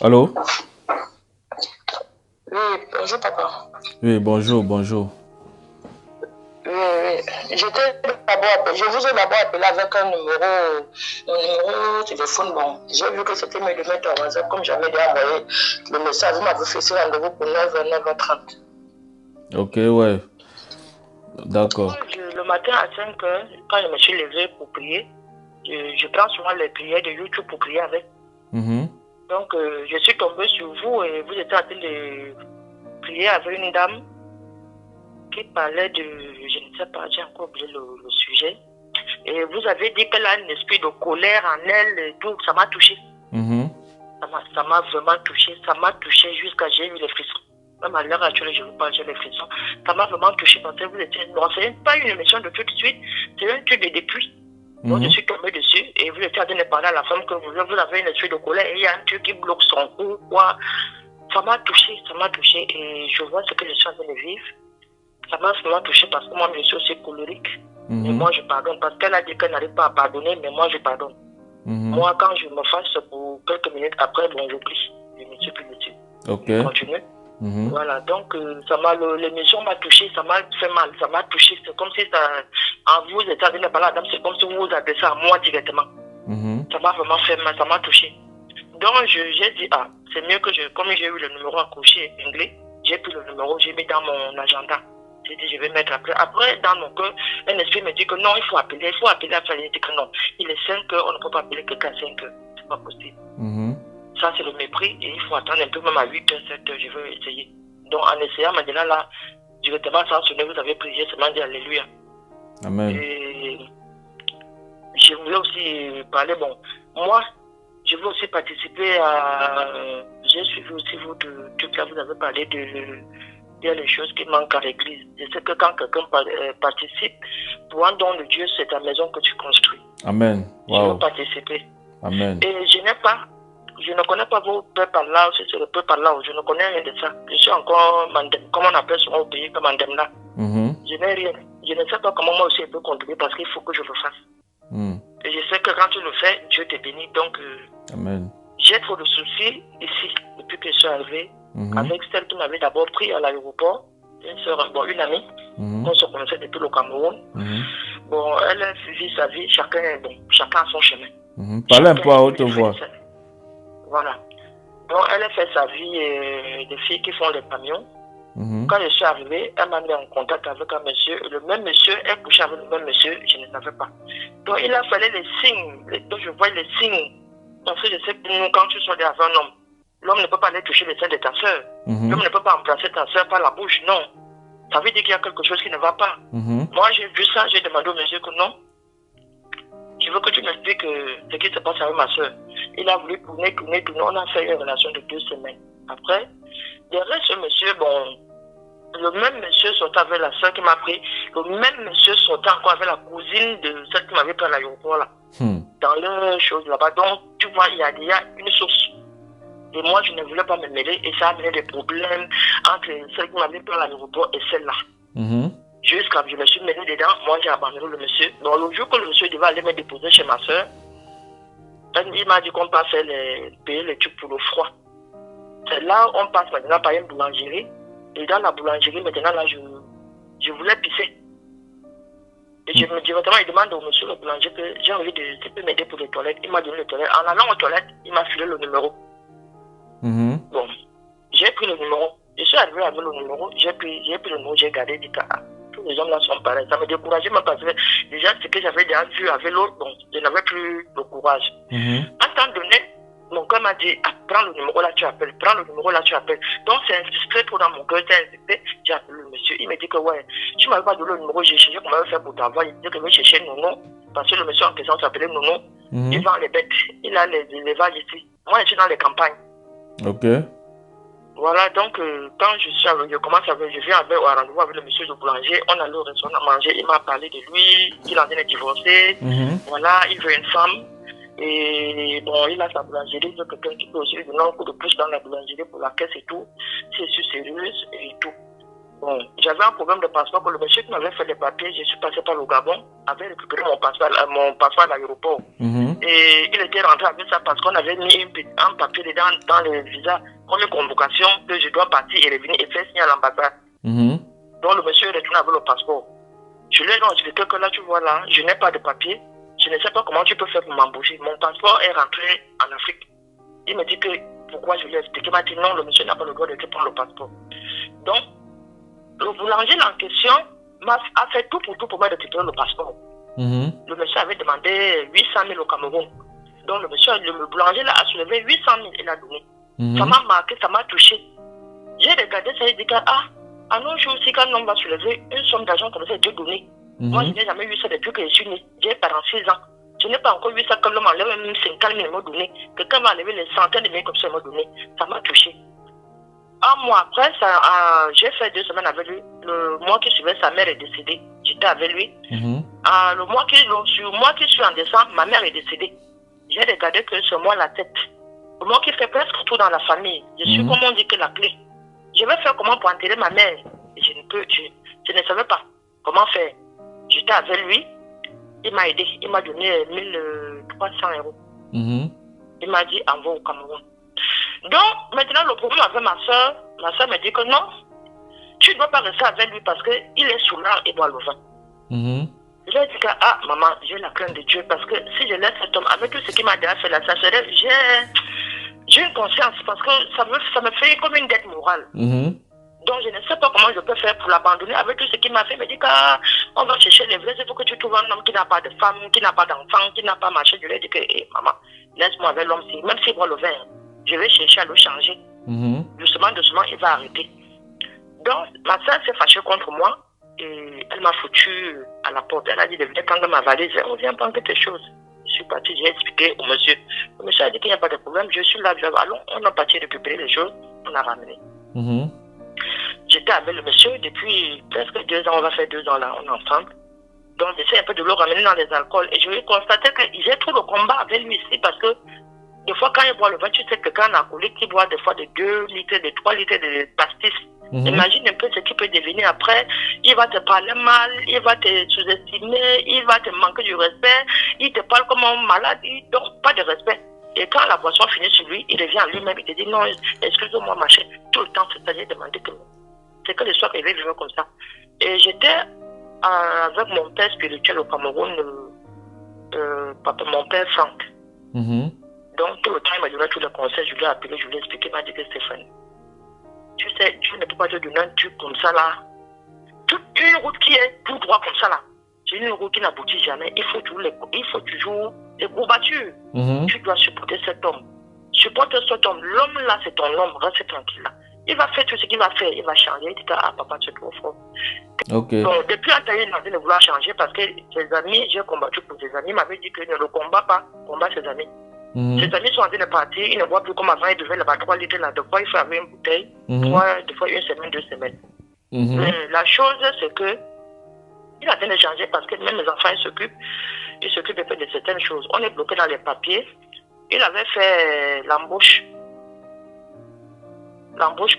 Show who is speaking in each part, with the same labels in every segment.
Speaker 1: Allô?
Speaker 2: Oui, bonjour papa.
Speaker 1: Oui, bonjour.
Speaker 2: Oui, oui. Je vous ai d'abord appelé avec un numéro de téléphone. Bon, j'ai vu que c'était mieux de mettre en WhatsApp comme j'avais déjà envoyé le message. Vous m'avez fixé rendez-vous pour 9h, 9h30.
Speaker 1: Ok, ouais,
Speaker 2: Moi,
Speaker 1: d'accord.
Speaker 2: le matin à 5h, quand je me suis levée pour prier, je prends souvent les prières de YouTube pour prier avec.
Speaker 1: Mhm.
Speaker 2: Donc, je suis tombée sur vous et vous étiez en train de prier avec une dame qui parlait de, je ne sais pas, j'ai encore oublié le sujet. Et vous avez dit qu'elle a un esprit de colère en elle et tout, ça m'a touché.
Speaker 1: Mhm.
Speaker 2: Ça m'a vraiment touché, jusqu'à j'ai eu les frissons. Même à l'heure actuelle, je vous parle, j'ai les frissons. Ça m'a vraiment touché parce que vous étiez. Bon, c'est pas une émission de tout de suite, c'est un truc de depuis. Donc je suis tombée dessus et vous étiez en train de parler à la femme que vous avez une esprit de colère et il y a un truc qui bloque son cou, quoi. Ça m'a touché et je vois ce que je suis en train de vivre. Ça m'a vraiment touché parce que moi, je suis aussi colérique. Et moi, je pardonne parce qu'elle a dit qu'elle n'arrive pas à pardonner, mais moi, je pardonne. Moi, quand je me fâche pour quelques minutes après, bon, j'oublie. Je ne suis plus dessus.
Speaker 1: Ok.
Speaker 2: Je continue. Voilà, donc l'émission m'a touché, ça m'a fait mal, ça m'a touché. C'est comme si en vous étiez en train de parler à la dame, c'est comme si vous vous adressez à moi directement. Ça m'a vraiment fait mal, ça m'a touché. Donc, j'ai dit, c'est mieux que comme j'ai eu le numéro accroché anglais, j'ai pris le numéro, j'ai mis dans mon agenda. J'ai dit, je vais mettre après. Après, dans mon cœur, un esprit me dit que non, il faut appeler après. Il dit que non, il est 5 heures, on ne peut pas appeler quelqu'un à 5 heures. C'est pas possible. Ça, c'est le mépris et il faut attendre un peu, même à 8 heures, 7 heures, je veux essayer. Donc, en essayant, maintenant, là, directement, sans sonner, vous avez prié, seulement dit Alléluia.
Speaker 1: Amen.
Speaker 2: Et je voulais aussi parler, bon, moi, je veux aussi participer à. J'ai suivi aussi votre truc là, vous avez parlé de. Il y a des choses qui manquent à l'église. Je sais que quand quelqu'un participe, pour un don de Dieu, c'est ta maison que tu construis.
Speaker 1: Amen.
Speaker 2: Wow. Je veux
Speaker 1: Wow.
Speaker 2: participer.
Speaker 1: Amen.
Speaker 2: Et je ne connais pas vos peuples là, si c'est le peuple là, je ne connais rien de ça. Je suis encore mandem, comme on appelle souvent au pays comme mandem là. Je n'ai rien. Je ne sais pas comment moi aussi je peux contribuer parce qu'il faut que je le fasse. Et je sais que quand tu le fais, Dieu te bénit. Donc,
Speaker 1: Amen.
Speaker 2: J'ai trop de soucis ici depuis que je suis arrivée. Avec celle qui m'avait d'abord pris à l'aéroport, une amie, qu'on se connaissait depuis le Cameroun. Bon, elle a suivi sa vie, chacun a son chemin.
Speaker 1: Parlez un peu à haute voix.
Speaker 2: Voilà. Donc, elle a fait sa vie des filles qui font les camions. Quand je suis arrivée, elle m'a mis en contact avec un monsieur. Le même monsieur, elle couchait avec le même monsieur, je ne savais pas. Donc, il a fallu les signes. Donc, je vois les signes. Parce que je sais que nous, quand tu sois avec un homme, l'homme ne peut pas aller toucher les seins de ta soeur. L'homme ne peut pas embrasser ta soeur par la bouche, non. Ça veut dire qu'il y a quelque chose qui ne va pas. Moi, j'ai vu ça, j'ai demandé au monsieur que non. Je veux que tu m'expliques ce qui se passe avec ma soeur. Il a voulu tourner. On a fait une relation de 2 semaines. Après, derrière ce monsieur, bon, le même monsieur sortait avec la soeur qui m'a pris. Le même monsieur sortait encore avec la cousine de celle qui m'avait pris à l'aéroport là. Dans leur chose là-bas. Donc, tu vois, il y a une source. Et moi, je ne voulais pas me mêler et ça a amené des problèmes entre celle qui m'avait pris à l'aéroport et celle-là. Jusqu'à je me suis mêlé dedans, moi j'ai abandonné le monsieur. Donc, le jour que le monsieur devait aller me déposer chez ma soeur, il m'a dit qu'on passe payer les tubes pour le froid. C'est là on passe maintenant par une boulangerie. Et dans la boulangerie, maintenant, là, je voulais pisser. Et directement, il demande au monsieur le boulanger que j'ai envie de, tu peux m'aider pour les toilettes. Il m'a donné les toilettes. En allant aux toilettes, il m'a filé le numéro. Bon, j'ai pris le numéro. Je suis arrivé avec le numéro. J'ai pris le numéro, j'ai gardé du cas. Tous les hommes là sont pareils. Ça me décourageait même parce que déjà, ce que j'avais déjà vu avec l'autre, bon, je n'avais plus le courage. À un temps donné, mon cœur m'a dit, prends le numéro là, tu appelles. Prends le numéro là, tu appelles. Donc, c'est inscrit trop dans mon cœur. J'ai appelé le monsieur. Il m'a dit que, ouais, tu ne m'avais pas donné le numéro. J'ai cherché comment faire pour t'avoir. Il dit que je vais chercher Nono. Parce que le monsieur en question s'appelait Nono. Il vend les bêtes. Il a les élevages ici. Moi, je suis dans les campagnes.
Speaker 1: Ok.
Speaker 2: Voilà, donc, quand je viens au rendez-vous avec le monsieur du boulanger. On allait au restaurant manger. Il m'a parlé de lui. Il en est divorcé. Voilà, il veut une femme. Et bon, il a sa boulangerie, il veut quelqu'un qui peut aussi lui donner un coup de pouce dans la boulangerie pour la caisse et tout. C'est sérieuse et tout. Bon, j'avais un problème de passeport que le monsieur qui m'avait fait les papiers, je suis passé par le Gabon, avait récupéré mon passeport à l'aéroport. Et il était été rentré avec ça parce qu'on avait mis un papier dedans dans le visa comme une convocation que je dois partir et revenir et faire signer à l'ambassade. Donc le monsieur est retourné avec le passeport. Je lui ai expliqué que là, tu vois là, je n'ai pas de papier. Je ne sais pas comment tu peux faire pour m'embaucher. Mon passeport est rentré en Afrique. Il me dit que pourquoi je lui ai expliqué. Il m'a dit non, le monsieur n'a pas le droit de te prendre le passeport. Donc, le boulanger en question a fait tout pour moi de récupérer le passeport. Le monsieur avait demandé 800 000 au Cameroun. Donc, le boulanger là, a soulevé 800 000 et l'a donné. Ça m'a marqué, ça m'a touché. J'ai regardé ça et dit que, à nos jours aussi, quand on va soulever une somme d'argent comme ça, Dieu donné. Moi, je n'ai jamais vu ça depuis que je suis né. J'ai 46 ans. Je n'ai pas encore vu ça comme l'homme enlève même 50 000 m'a donné. Quelqu'un va enlever les centaines de milliers comme ça m'a donné. Ça m'a touché. Un mois après, j'ai fait 2 semaines avec lui. Le mois qui suivait, sa mère est décédée. J'étais avec lui. Le mois qui suit en décembre, ma mère est décédée. J'ai regardé que ce mois la tête. Le mois qui fait presque tout dans la famille. Je suis comme on dit que la clé. Je vais faire comment pour enterrer ma mère. Je ne savais pas comment faire. J'étais avec lui. Il m'a aidé. Il m'a donné 1300 €. Il m'a dit envoie au Cameroun. Donc, maintenant, le problème avec ma soeur me dit que non, tu ne dois pas rester avec lui parce qu'il est sous l'art et boit le vin. Je lui ai dit que, maman, j'ai la crainte de Dieu parce que si je laisse cet homme avec tout ce qu'il m'a déjà fait là, ça serait, j'ai une conscience parce que ça me fait comme une dette morale. Donc, je ne sais pas comment je peux faire pour l'abandonner avec tout ce qu'il m'a fait. Il me dit qu'on va chercher les vrais, il faut que tu trouves un homme qui n'a pas de femme, qui n'a pas d'enfant, qui n'a pas marché. Je lui ai dit que, maman, laisse-moi avec l'homme, même s'il boit le vin, je vais chercher à le changer. Doucement, il va arrêter. Donc, ma soeur s'est fâchée contre moi et elle m'a foutu à la porte. Elle a dit de venir prendre ma valise. On vient prendre quelque chose. Je suis parti, j'ai expliqué au monsieur. Le monsieur a dit qu'il n'y a pas de problème. Je suis là, allons, on a parti récupérer les choses. On a ramené. J'étais avec le monsieur depuis presque 2 ans. On va faire 2 ans là, on est ensemble. Donc, j'essaie un peu de le ramener dans les alcools. Et je vais constater que j'ai trop de combat avec lui ici parce que des fois, quand il boit le vin, tu sais que quand on a alcoolique, il boit des fois de 2 litres, de 3 litres de pastis. Imagine un peu ce qui peut devenir après. Il va te parler mal, il va te sous-estimer, il va te manquer du respect, il te parle comme un malade, donc pas de respect. Et quand la boisson finit sur lui, il revient à lui-même, il te dit non, excuse-moi, machin. Tout le temps, c'est-à-dire demander que c'est que le soir qu'il va vivre comme ça. Et j'étais avec mon père spirituel au Cameroun, mon père Franck. Donc, tout le temps, il m'a donné tous les conseils, je lui ai appelé, je lui ai expliqué, il m'a dit que Stéphane, tu sais, tu ne peux pas te donner un truc comme ça là. Une route qui est tout droit comme ça là. C'est une route qui n'aboutit jamais. Il faut toujours les courbatures. Tu dois supporter cet homme. Supporte cet homme. L'homme là, c'est ton homme. Reste tranquille là. Il va faire tout ce qu'il va faire. Il va changer. Il dit que, papa, tu es trop fort. Donc, depuis un temps, il m'a dit de vouloir changer parce que ses amis, j'ai combattu pour ses amis. Il m'avait dit qu'il ne le combat pas, combat ses amis. Ses amis sont en train de partir, ils ne boivent plus comme avant, ils devaient là-bas 3 litres là. De fois, il faut avoir une bouteille, des fois 1 semaine, 2 semaines. Mais la chose, c'est que il a en train de changer parce que même les enfants, ils s'occupent un peu de certaines choses. On est bloqué dans les papiers. Il avait fait l'embauche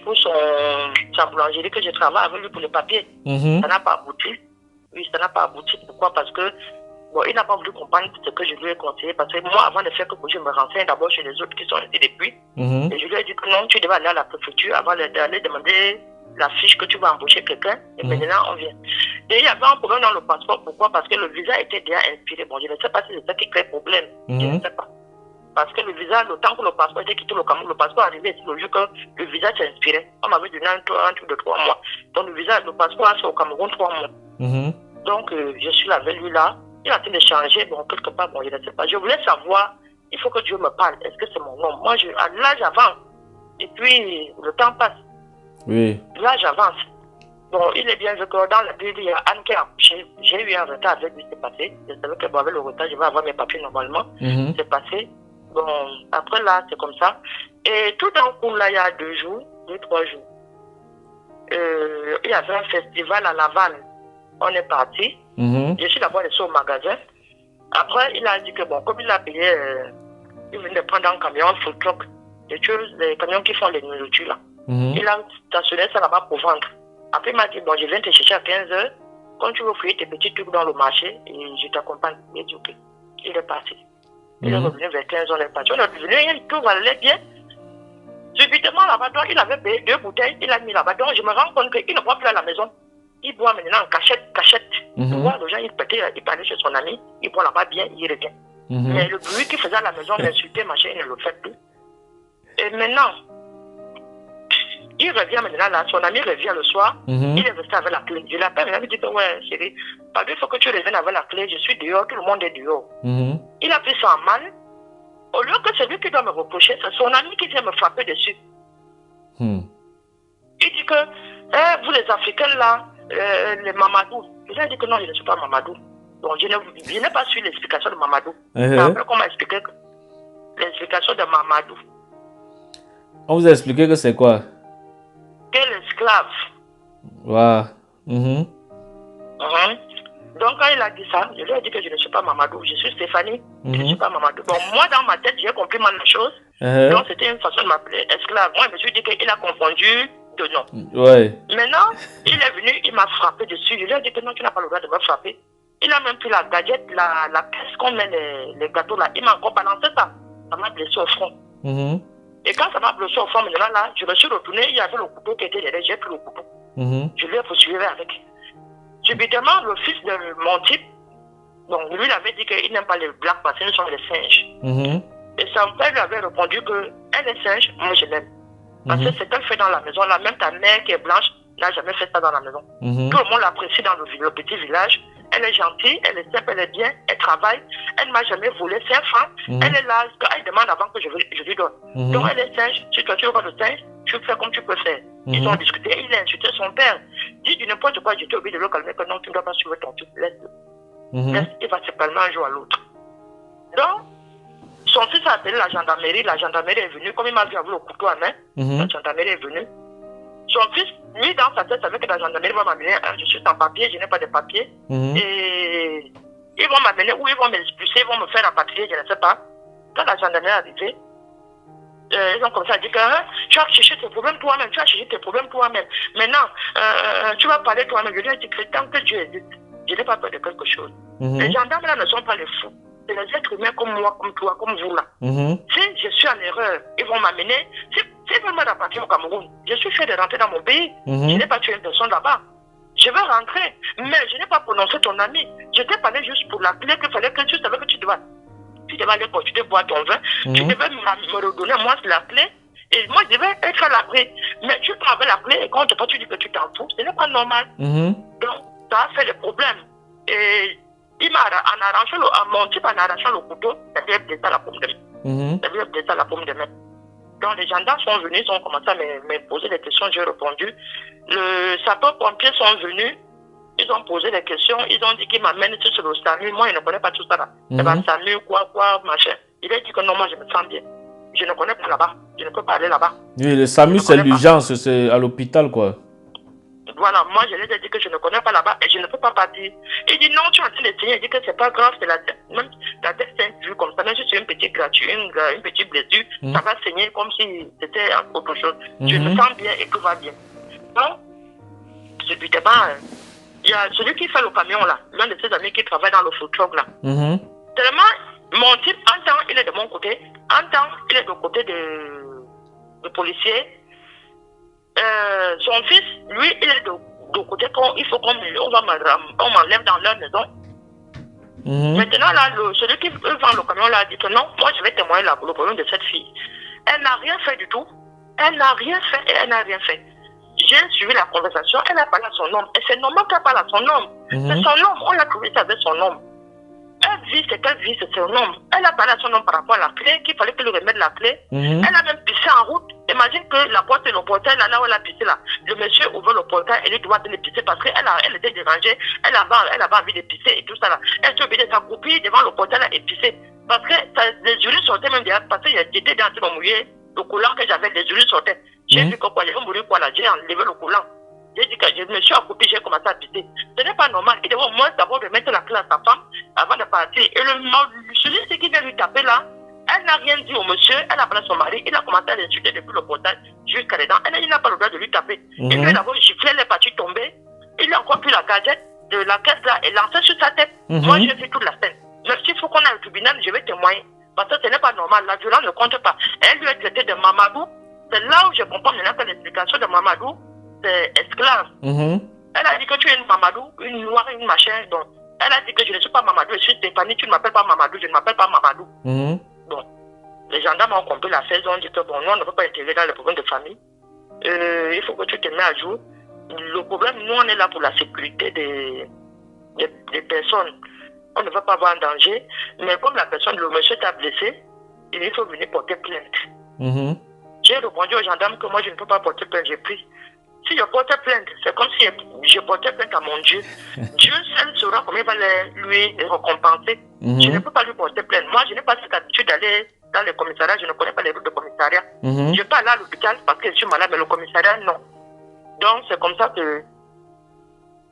Speaker 2: pour sa boulangerie que je travaille avec lui pour les papiers. Ça n'a pas abouti. Oui, ça n'a pas abouti. Pourquoi? Parce que bon, il n'a pas voulu comprendre ce que je lui ai conseillé parce que moi, avant de faire que je me renseigne d'abord chez les autres qui sont restés depuis. Et je lui ai dit que non, tu devais aller à la préfecture avant d'aller demander la fiche que tu vas embaucher quelqu'un. Et maintenant, on vient. Et il y avait un problème dans le passeport. Pourquoi? Parce que le visa était déjà inspiré. Bon, je ne sais pas si c'est ça qui crée problème. Je ne sais pas. Parce que le visa, le temps que le passeport était quitté le Cameroun, le passeport arrivait ici le jour que le visa s'inspirait. On m'avait donné un truc de 3 mois. Donc le passeport a fait au Cameroun 3 mois. Donc, je suis là avec lui là. Il est en train de changer, bon, quelque part, bon, je ne sais pas. Je voulais savoir, il faut que Dieu me parle. Est-ce que c'est mon nom? Moi, l'âge avance. Et puis, le temps passe.
Speaker 1: Oui.
Speaker 2: L'âge avance. Bon, il est bien vu que dans la Bible, il y a Anne qui a accouché. J'ai eu un retard avec lui, c'est passé. Je savais que avec le retard, je vais avoir mes papiers normalement. C'est passé. Bon, après là, c'est comme ça. Et tout d'un coup, là, il y a 2 jours, 3 jours. Il y avait un festival à Laval. On est parti. Je suis d'abord allé au magasin. Après, il a dit que bon, comme il a payé, il venait de prendre un camion, un food truck, les camions qui font les nourritures là. Il a stationné ça là-bas pour vendre. Après, il m'a dit, bon, je viens te chercher à 15h. Quand tu veux fouiller tes petits trucs dans le marché, et je t'accompagne. Il a dit, ok. Il est parti. Il est revenu vers 15 ans, il est parti. On est revenu, tout allait bien. Subitement, là-bas, il avait payé 2 bouteilles, il a mis là-bas. Donc, je me rends compte qu'il ne boit plus à la maison. Il boit maintenant en cachette. Tu vois, les gens, il parlait chez son ami, il boit là-bas bien, il revient. Mais le bruit qu'il faisait à la maison, l'insultait, machin, il ne le fait plus. Et maintenant, il revient maintenant là, son ami revient le soir, il est resté avec la clé. Je l'appelle, il me dit que ouais, chérie, il faut que tu reviennes avec la clé, je suis dehors, tout le monde est dehors. Il a pris ça en mal. Au lieu que celui qui doit me reprocher, c'est son ami qui vient me frapper dessus. Il dit que, vous les Africains là, les Mamadou, je lui ai dit que non, je ne suis pas Mamadou. Donc je n'ai pas su l'explication de Mamadou. Après, comment expliquer l'explication de Mamadou?
Speaker 1: On vous a expliqué que c'est quoi?
Speaker 2: Quel esclave.
Speaker 1: Wow.
Speaker 2: Donc quand il a dit ça, je lui ai dit que je ne suis pas Mamadou, je suis Stéphanie, je ne suis pas Mamadou. Donc moi dans ma tête, j'ai compris mal la chose. Donc c'était une façon de m'appeler esclave. Moi je me suis dit qu'il a confondu de nom.
Speaker 1: Ouais.
Speaker 2: Maintenant, il est venu, il m'a frappé dessus. Je lui ai dit que non, tu n'as pas le droit de me frapper. Il a même pris la gadget, la pièce qu'on met les gâteaux là. Il m'a encore balancé ça. Ça m'a blessé au front. Et quand ça m'a blessé au front, maintenant là, je me suis retourné, il y avait le couteau qui était derrière, j'ai pris le couteau. Je lui ai poursuivi avec. Subitement, le fils de mon type, donc lui, il avait dit qu'il n'aime pas les blacks parce qu'ils sont les singes. Et son père lui avait répondu que elle est singe, moi je l'aime. Parce que c'est qu'elle fait dans la maison, là, même ta mère qui est blanche n'a jamais fait ça dans la maison. Tout le monde l'apprécie dans le petit village. Elle est gentille, elle est simple, elle est bien, elle travaille, elle ne m'a jamais volé 5 francs. Elle est là, elle demande avant que je lui donne. Donc elle est singe, si toi tu veux pas de singe, tu fais comme tu peux faire. Ils ont discuté, il a insulté son père. Dit du n'importe quoi, j'étais obligé de le calmer, que non, tu ne dois pas suivre ton fils, laisse-le. Laisse, il va se calmer un jour à l'autre. Donc, son fils a appelé la gendarmerie est venue, comme il m'a vu avec le couteau à main, la gendarmerie est venue. Son fils, lui, dans sa tête, savait que la gendarmerie va m'amener, je suis sans papier, je n'ai pas de papier. Et ils vont m'amener, ou ils vont m'expulser, ils vont me faire rapatrier, je ne sais pas. Quand la gendarmerie est arrivée, ils ont commencé à dire que tu as cherché tes problèmes toi-même, Maintenant, tu vas parler toi-même. Je lui ai dit que tant que Dieu existe, je n'ai pas peur de quelque chose. Les gendarmes là ne sont pas les fous. C'est les êtres humains comme moi, comme toi, comme vous là. Si je suis en erreur, ils vont m'amener. Si veulent me rapatrier au Cameroun, je suis fait de rentrer dans mon pays. Je n'ai pas tué une personne là-bas. Je vais rentrer, mais je n'ai pas prononcé ton ami. Je t'ai parlé juste pour la clé qu'il fallait que tu savais que tu devais aller continuer boire ton vin. Tu devais me redonner moi la clé. Et moi, je devais être à l'abri. Mais tu prends avec la clé et quand tu dis que tu t'en fous, ce n'est pas normal. Donc, ça a fait le problème. Et il m'a arraché mon type en arrachant le couteau, ça lui a blessé la paume de main. Donc les gendarmes sont venus, ils ont commencé à me poser des questions, j'ai répondu. Les sapeurs-pompiers sont venus, ils ont posé des questions, ils ont dit qu'ils m'amènent sur le SAMU. Moi, je ne connais pas tout ça là. SAMU, quoi, machin. Il a dit que non, moi je me sens bien. Je ne connais pas là-bas, je ne peux pas aller là-bas.
Speaker 1: Oui, le SAMU c'est l'urgence, c'est à l'hôpital quoi.
Speaker 2: Voilà, moi je lui ai dit que je ne connais pas là-bas et je ne peux pas partir. Il dit non, tu es en train de saigner. Il dit que c'est pas grave, c'est la tête c'est vue comme ça. Même si c'est une petite blessure, ça va saigner comme si c'était autre chose. Je me sens bien et tout va bien. Donc, subitement, il y a celui qui fait le camion là, l'un de ses amis qui travaille dans le food truck là. Tellement, mon type, un temps il est de mon côté, un temps il est du côté de policier. Son fils, lui, il est de côté il faut qu'on m'enlève dans leur maison. Maintenant, là, celui qui vend le camion là a dit que non, moi je vais témoigner le problème de cette fille. Elle n'a rien fait du tout. Elle n'a rien fait. J'ai suivi la conversation, elle a parlé à son homme. Et c'est normal qu'elle parle à son homme. C'est son homme, on l'a trouvé ça avec son homme. Elle vit, c'est son homme. Elle a parlé à son homme par rapport à la clé, qu'il fallait qu'il lui remette la clé. Elle a même pissé en route. Imagine que la porte et le portail, là où elle a pissé, là. Le monsieur ouvre le portail et lui doit de pisser parce qu'elle était dérangée. Elle avait envie de pisser et tout ça, là. Elle était obligée de s'accroupir devant le portail là, et pisser. Parce que les urines sortaient même derrière. Parce qu'il était dans ce mouillé. Le coulant que j'avais, les urines sortaient. J'ai dit que quoi, j'avais mouru quoi là. J'ai enlevé le coulant. J'ai dit que je me suis accroupi, j'ai commencé à pisser. Ce n'est pas normal. Il devait au moins d'abord remettre la clé à sa femme avant de partir. Et celui qui vient lui taper là, elle n'a rien dit au monsieur, elle a parlé à son mari, il a commencé à l'insulter depuis le portail jusqu'à dedans. Il n'a pas le droit de lui taper. Il lui a d'abord giflé, elle est partie tomber. Il a encore pris la gadget de la caisse là et lancé sur sa tête. Moi, j'ai vu toute la scène. Mais s'il faut qu'on aille au tribunal, je vais témoigner. Parce que ce n'est pas normal. La violence ne compte pas. Elle lui est traitée de Mamadou. C'est là où je comprends maintenant que l'explication de Mamadou, c'est esclave. Elle a dit que tu es une Mamadou, une noire, une machin. Donc, elle a dit que je ne suis pas Mamadou, je suis Stéphanie, tu ne m'appelles pas Mamadou, je ne m'appelle pas Mamadou. Bon, les gendarmes ont compris l'affaire, ils ont dit que bon, nous, on ne peut pas intégrer dans les problèmes de famille. Il faut que tu te mets à jour. Le problème, nous, on est là pour la sécurité des personnes. On ne va pas avoir un danger. Mais comme la personne, le monsieur t'a blessé, il faut venir porter plainte. J'ai répondu aux gendarmes que moi, je ne peux pas porter plainte, j'ai pris. Si je portais plainte, c'est comme si je portais plainte à mon Dieu. Dieu seul saura combien il va lui récompenser. Je ne peux pas lui porter plainte. Moi, je n'ai pas cette habitude d'aller dans les commissariats. Je ne connais pas les routes de commissariat. Je peux aller à l'hôpital parce que je suis malade, mais le commissariat, non. Donc, c'est comme ça que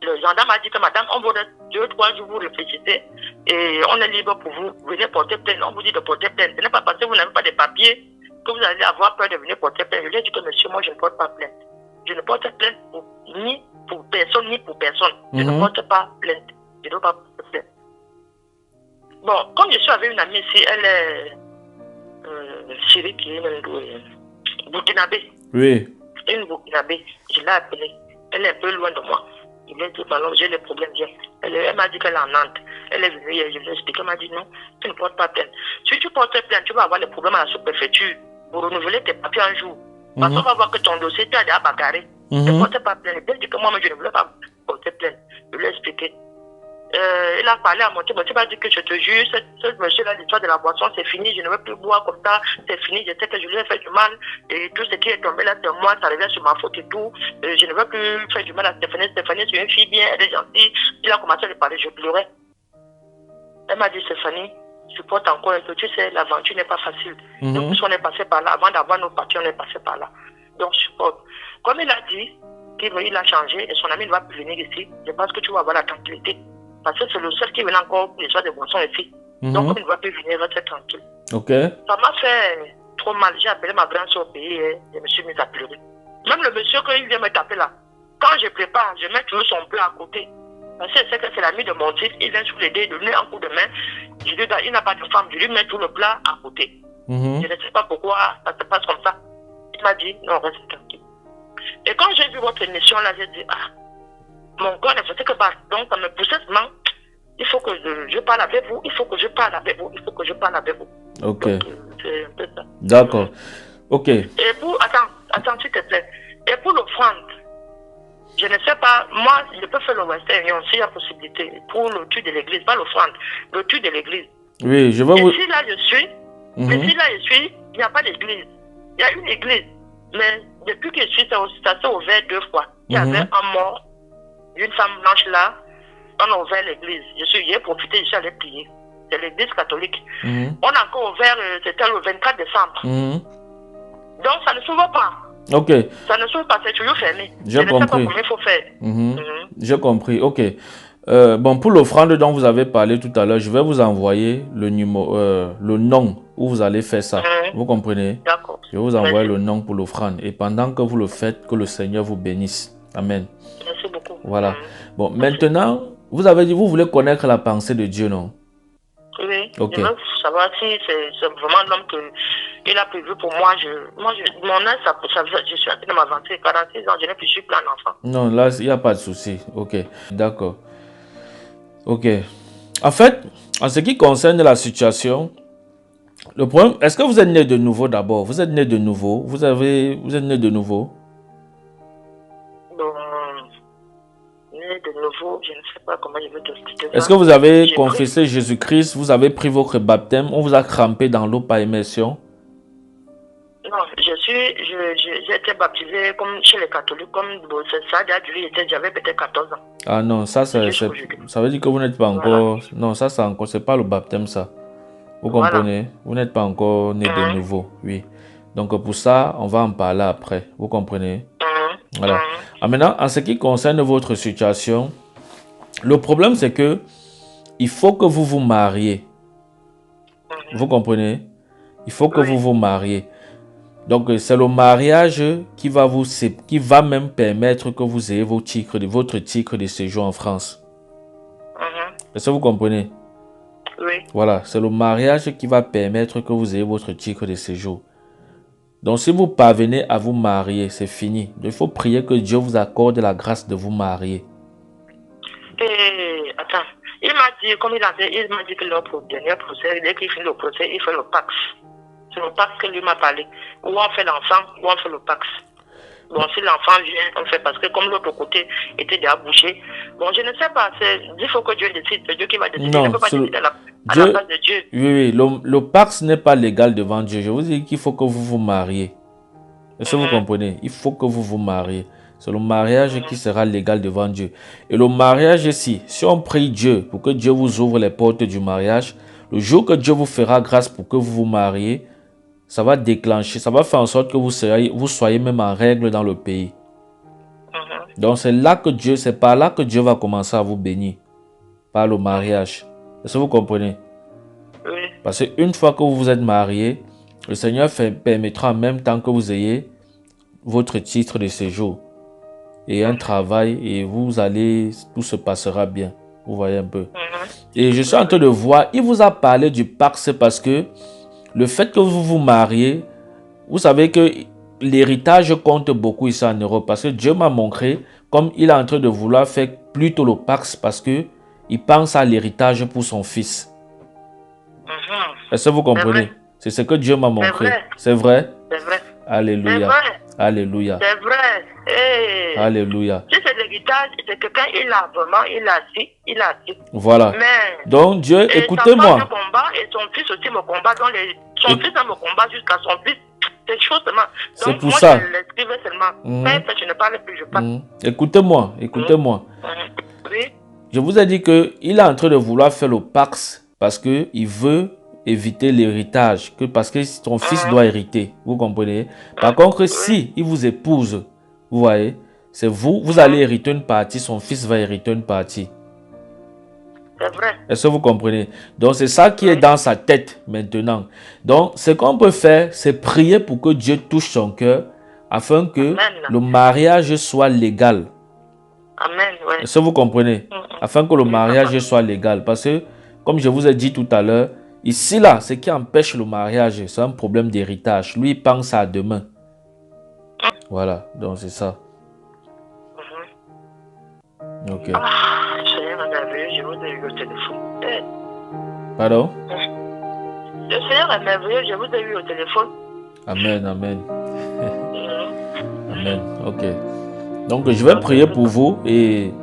Speaker 2: le gendarme a dit que madame, on vous donne 2-3 jours, vous réfléchissez et on est libre pour vous. Venez porter plainte. On vous dit de porter plainte. Ce n'est pas parce que vous n'avez pas de papiers que vous allez avoir peur de venir porter plainte. Je lui ai dit que monsieur, moi, je ne porte pas plainte. Je ne porte plainte ni pour personne, ni pour personne. Je ne porte pas plainte. Je ne dois pas porter plainte. Bon, comme je suis avec une amie ici, elle est Syrie qui est Burkinabé.
Speaker 1: Oui.
Speaker 2: Une Burkinabé. Je l'ai appelée. Elle est un peu loin de moi. Je lui ai dit, alors j'ai des problèmes. Elle m'a dit qu'elle est en Nantes. Elle est venue hier, je lui ai expliqué. Elle m'a dit non, tu ne portes pas plainte. Si tu portes plainte, tu vas avoir des problèmes à la sous-préfecture pour renouveler tes papiers un jour. Parce qu'on va voir que ton dossier, tu as déjà bagarré. Ne porte pas plainte. Elle dit que moi, je ne voulais pas porter plainte. Je lui ai expliqué. Il a parlé à mon type. Mon type a dit que je te jure, ce monsieur-là, l'histoire de la boisson, c'est fini. Je ne veux plus boire comme ça. C'est fini. Je sais que je lui ai fait du mal. Et tout ce qui est tombé là de moi, ça revient sur ma faute et tout. Je ne veux plus faire du mal à Stéphanie. Stéphanie, c'est une fille bien. Elle est gentille. Il a commencé à lui parler. Je pleurais. Elle m'a dit, Stéphanie, supporte encore un peu. Tu sais, l'aventure n'est pas facile. Donc, on est passé par là. Avant d'avoir nos papiers, on est passé par là. Donc, supporte. Comme il a dit qu'il a changé et son ami ne va plus venir ici, je pense que tu vas avoir la tranquillité. Parce que c'est le seul qui venait encore pour les soins de boissons ici. Donc, il ne va plus venir, rester tranquille. Ça m'a fait trop mal. J'ai appelé ma grande soeur au pays et je me suis mis à pleurer. Même le monsieur, quand il vient me taper là, quand je prépare, je mets toujours son plat à côté. Parce que je sais que c'est l'ami de mon fils, il vient sous les dés, donner un coup de main. Je lui dis, il n'a pas de femme, je lui mets tout le plat à côté. Je ne sais pas pourquoi ça se passe comme ça. Il m'a dit, non, reste tranquille. Et quand j'ai vu votre émission là, j'ai dit, mon corps ne faisait que battre. Donc ça me poussait seulement, il faut que je parle avec vous, il faut que je parle avec vous, il faut que je parle avec vous.
Speaker 1: Ok.
Speaker 2: Donc, c'est un peu ça.
Speaker 1: D'accord. Ok.
Speaker 2: Et pour, attends, s'il te plaît. Et pour l'offrande, je ne sais pas, moi, je peux faire le Western Union s'il y a possibilité. Pour le tue de l'église, pas l'offrande, le tue de l'église.
Speaker 1: Oui, je vais vous...
Speaker 2: Et si là je suis, mais si là je suis, il n'y a pas d'église. Il y a une église, mais depuis que je suis, ça s'est ouvert 2 fois. Il y avait un mort, une femme blanche là, on a ouvert l'église. J'ai profité, je suis allé prier. C'est l'église catholique. On a encore ouvert, c'était le 24 décembre. Donc ça ne s'ouvre pas.
Speaker 1: Ok.
Speaker 2: Ça ne s'ouvre pas, c'est toujours fermé.
Speaker 1: J'ai compris.
Speaker 2: Je ne sais pas comment il faut faire.
Speaker 1: J'ai compris, ok. Bon, pour l'offrande dont vous avez parlé tout à l'heure, je vais vous envoyer le numéro, le nom où vous allez faire ça. Vous comprenez?
Speaker 2: D'accord.
Speaker 1: Je vais vous envoyer le nom pour l'offrande. Et pendant que vous le faites, que le Seigneur vous bénisse. Amen.
Speaker 2: Merci beaucoup.
Speaker 1: Voilà. Bon, maintenant, vous avez dit, vous voulez connaître la pensée de Dieu, non?
Speaker 2: Oui.
Speaker 1: Ok.
Speaker 2: Je veux savoir si c'est vraiment l'homme qu'il a prévu pour moi. Mon âge, je suis en train de m'avancer. 46 ans, je n'ai plus su plein d'enfants.
Speaker 1: Non, là, il n'y a pas de souci. Ok. D'accord. Ok. En fait, en ce qui concerne la situation, le problème, est-ce que vous êtes né de nouveau d'abord? Vous êtes né de nouveau? Vous êtes né de nouveau?
Speaker 2: Né de nouveau, je ne sais pas comment je vais te expliquer ça.
Speaker 1: Est-ce que vous avez confessé Jésus-Christ? Vous avez pris votre baptême? On vous a crampé dans l'eau par immersion?
Speaker 2: Non, j'ai été baptisé comme chez les catholiques, comme ça a duré, j'avais peut-être 14 ans.
Speaker 1: Ah non, ça veut dire que vous n'êtes pas encore... Voilà. Non, ça c'est encore, c'est pas le baptême ça. Vous comprenez? Voilà. Vous n'êtes pas encore né de nouveau, oui. Donc pour ça, on va en parler après. Vous comprenez? Voilà. Ah, maintenant, en ce qui concerne votre situation, le problème c'est que il faut que vous vous mariez. Vous comprenez? Il faut que vous vous mariez. Donc c'est le mariage qui va même permettre que vous ayez votre titre de séjour en France. Est-ce que vous comprenez?
Speaker 2: Oui.
Speaker 1: Voilà, c'est le mariage qui va permettre que vous ayez votre titre de séjour. Donc, si vous parvenez à vous marier, c'est fini. Il faut prier que Dieu vous accorde la grâce de vous marier.
Speaker 2: Et attends, il m'a dit, comme il m'a dit que leur dernier procès, dès qu'il finit le procès, il fait le Pax. C'est le Pax que lui m'a parlé. Où on fait l'enfant, où on fait le Pax. Bon, si l'enfant vient, on fait parce que comme l'autre côté était déjà bouché. Bon, je ne sais pas, il faut que Dieu décide, c'est Dieu qui va décider.
Speaker 1: Non,
Speaker 2: il ne peut pas décider à la place de Dieu.
Speaker 1: Oui, le Pax n'est pas légal devant Dieu. Je vous dis qu'il faut que vous vous mariez. Est-ce que vous comprenez? Il faut que vous vous mariez. C'est le mariage qui sera légal devant Dieu. Et le mariage ici, si on prie Dieu pour que Dieu vous ouvre les portes du mariage, le jour que Dieu vous fera grâce pour que vous vous mariez, ça va déclencher, ça va faire en sorte que vous soyez même en règle dans le pays. Donc c'est par là que Dieu va commencer à vous bénir, par le mariage. Est-ce que vous comprenez?
Speaker 2: Oui.
Speaker 1: Parce qu'une fois que vous vous êtes marié, le Seigneur permettra en même temps que vous ayez votre titre de séjour et un travail, et tout se passera bien. Vous voyez un peu. Et je suis en train de voir, il vous a parlé du Pax parce que le fait que vous vous mariez, vous savez que l'héritage compte beaucoup ici en Europe, parce que Dieu m'a montré comme il est en train de vouloir faire plutôt le Pax parce que il pense à l'héritage pour son fils. Est-ce que vous comprenez? C'est ce que Dieu m'a montré. C'est vrai?
Speaker 2: C'est vrai.
Speaker 1: Alléluia.
Speaker 2: C'est vrai.
Speaker 1: Alléluia.
Speaker 2: C'est vrai. Hey.
Speaker 1: Alléluia.
Speaker 2: Si c'est l'héritage, c'est quelqu'un, il a vraiment, il a dit.
Speaker 1: Voilà.
Speaker 2: Mais,
Speaker 1: donc Dieu, écoutez-moi.
Speaker 2: Et son fils aussi me combat. Son fils me combat jusqu'à son fils. C'est chose seulement.
Speaker 1: C'est pour ça.
Speaker 2: Je l'écrivais seulement. Je ne parle plus, je parle.
Speaker 1: Écoutez-moi.
Speaker 2: Oui.
Speaker 1: Je vous ai dit qu'il est en train de vouloir faire le Pax parce qu'il veut éviter l'héritage, parce que son fils doit hériter. Vous comprenez? Par contre, si il vous épouse, vous voyez, c'est vous allez hériter une partie, son fils va hériter une partie.
Speaker 2: C'est vrai.
Speaker 1: Est-ce que vous comprenez? Donc, c'est ça qui est dans sa tête maintenant. Donc, ce qu'on peut faire, c'est prier pour que Dieu touche son cœur afin que le mariage soit légal.
Speaker 2: Amen, ouais.
Speaker 1: Est-ce que vous comprenez? Afin que le mariage soit légal. Parce que, comme je vous ai dit tout à l'heure, ici, là, ce qui empêche le mariage, c'est un problème d'héritage. Lui, il pense à demain. Voilà, donc c'est ça. Ok.
Speaker 2: Seigneur est merveilleux, je vous ai eu au téléphone.
Speaker 1: Pardon?
Speaker 2: Le Seigneur est merveilleux, je vous ai eu au téléphone.
Speaker 1: Amen, amen. Amen, ok. Donc, je vais prier pour vous et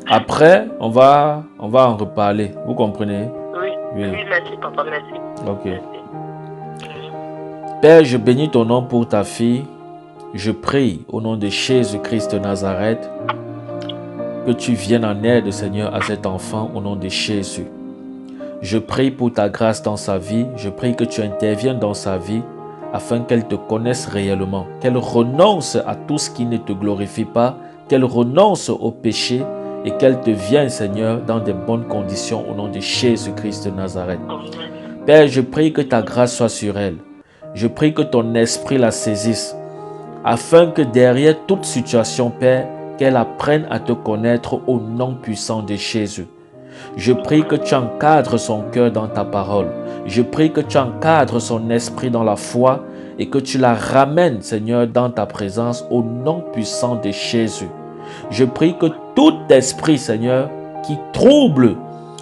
Speaker 1: après, on va en reparler. Vous comprenez?
Speaker 2: Oui, merci, papa, merci.
Speaker 1: Ok.
Speaker 2: Merci.
Speaker 1: Père, je bénis ton nom pour ta fille. Je prie au nom de Jésus-Christ de Nazareth que tu viennes en aide, Seigneur, à cet enfant au nom de Jésus. Je prie pour ta grâce dans sa vie. Je prie que tu interviennes dans sa vie afin qu'elle te connaisse réellement, qu'elle renonce à tout ce qui ne te glorifie pas, qu'elle renonce au péché et qu'elle te vienne, Seigneur, dans de bonnes conditions au nom de Jésus-Christ de Nazareth. Père, je prie que ta grâce soit sur elle. Je prie que ton esprit la saisisse afin que derrière toute situation, Père, qu'elle apprenne à te connaître au nom puissant de Jésus. Je prie que tu encadres son cœur dans ta parole. Je prie que tu encadres son esprit dans la foi et que tu la ramènes, Seigneur, dans ta présence au nom puissant de Jésus. Je prie que tout esprit, Seigneur, qui trouble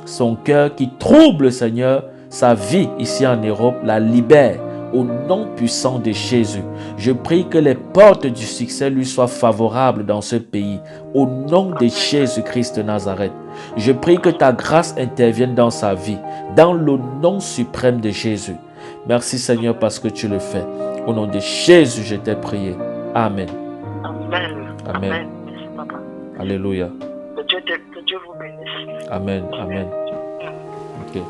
Speaker 1: son cœur, qui trouble, Seigneur, sa vie ici en Europe, la libère au nom puissant de Jésus. Je prie que les portes du succès lui soient favorables dans ce pays au nom de Jésus-Christ de Nazareth. Je prie que ta grâce intervienne dans sa vie dans le nom suprême de Jésus. Merci Seigneur parce que tu le fais. Au nom de Jésus, je t'ai prié. Amen.
Speaker 2: Amen.
Speaker 1: Amen.
Speaker 2: Amen. Merci, papa.
Speaker 1: Alléluia.
Speaker 2: Que Dieu vous bénisse.
Speaker 1: Amen. Amen. Ok.